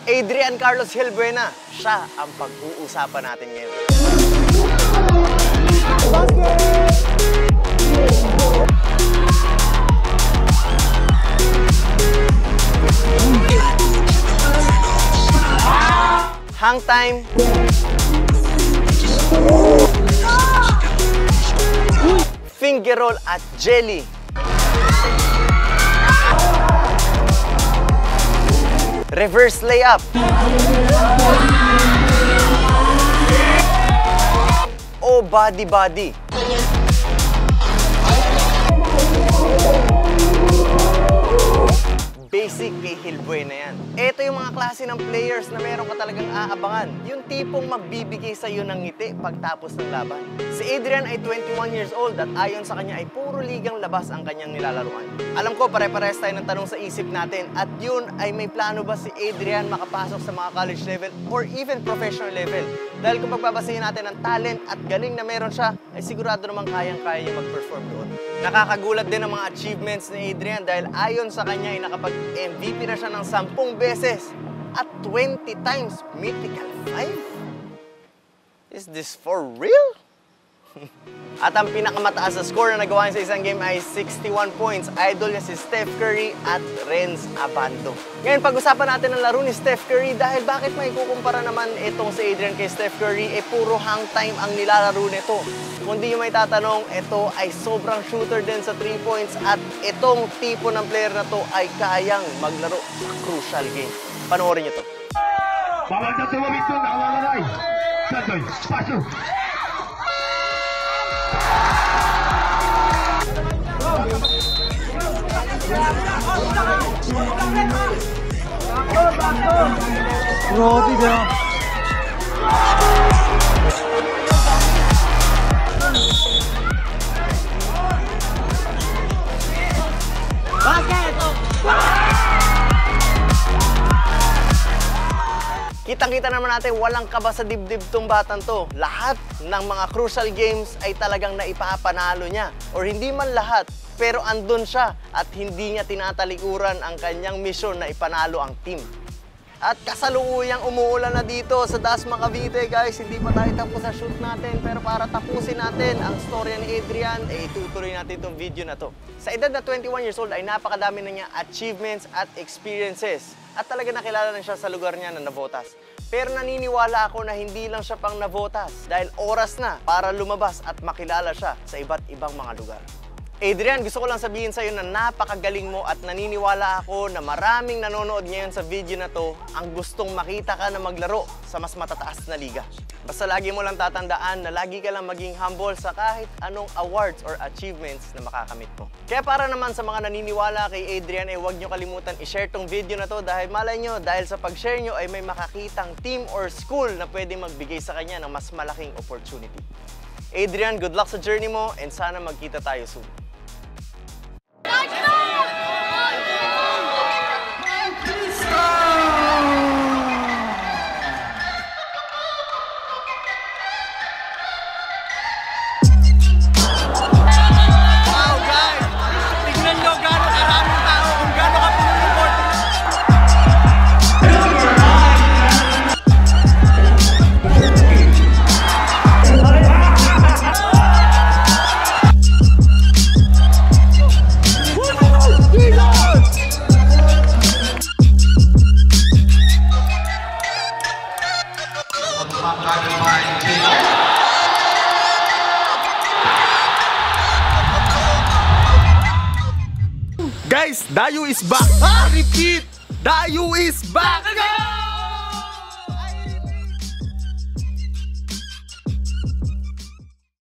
Adrian Carlos Hilbuena, siya ang pag-uusapan natin ngayon. Hang time. Finger roll at jelly. Reverse layup. O body-body. Basic kay Hilbuena yan. Ito yung mga klase ng players na meron ka talagang aabangan. Yung tipong magbibigay sa'yo ng ngiti pagtapos ng laban. Si Adrian ay 21 years old at ayon sa kanya ay puro ligang labas ang kanyang nilalaruan. Alam ko pare-parehas tayo ng tanong sa isip natin at yun ay may plano ba si Adrian makapasok sa mga college level or even professional level? Dahil kung pagbabasahin natin ang talent at galing na meron siya, ay sigurado namang kayang-kaya niya mag-perform doon. Nakakagulat din ang mga achievements ni Adrian dahil ayon sa kanya ay nakapag-MVP na siya ng 10 beses at 20 times mythical 5? Is this for real? At ang pinakamataas na score na nagawa niya sa isang game ay 61 points. Idol niya si Steph Curry at Renz Abando. Ngayon, pag-usapan natin ang laro ni Steph Curry dahil bakit may kukumpara naman itong si Adrian kay Steph Curry, puro hang time ang nilalaro nito. Kung di nyo may tatanong, ito ay sobrang shooter din sa 3 points at itong tipo ng player na to ay kayang maglaro sa crucial game. Panoorin nyo to. Bawal na tumawid doon, awalanay. Sandoy, pasok. Grabe ba? Kitang-kita naman natin walang kaba sa dibdib tong batang to. Lahat ng mga crucial games ay talagang naipapanalo niya. Or hindi man lahat, pero andun siya at hindi niya tinatalikuran ang kanyang misyon na ipanalo ang team. At kasalukuyang umuulan na dito sa Dasma Cavite, guys. Hindi pa tayo tapos sa shoot natin, pero para tapusin natin ang storya ni Adrian, itutuloy natin itong video na to. Sa edad na 21 years old ay napakadami na niya achievements at experiences. At talaga nakilala na siya sa lugar niya na Navotas. Pero naniniwala ako na hindi lang siya pang Navotas dahil oras na para lumabas at makilala siya sa iba't ibang mga lugar. Adrian, gusto ko lang sabihin sa'yo na napakagaling mo at naniniwala ako na maraming nanonood ngayon sa video na to ang gustong makita ka na maglaro sa mas matataas na liga. Basta lagi mo lang tatandaan na lagi ka lang maging humble sa kahit anong awards or achievements na makakamit mo. Kaya para naman sa mga naniniwala kay Adrian, huwag nyo kalimutan i-share tong video na to dahil malay nyo, dahil sa pag-share nyo ay may makakitang team or school na pwedeng magbigay sa kanya ng mas malaking opportunity. Adrian, good luck sa journey mo and sana magkita tayo soon. Guys, Dayo is back! Repeat! Dayo is back!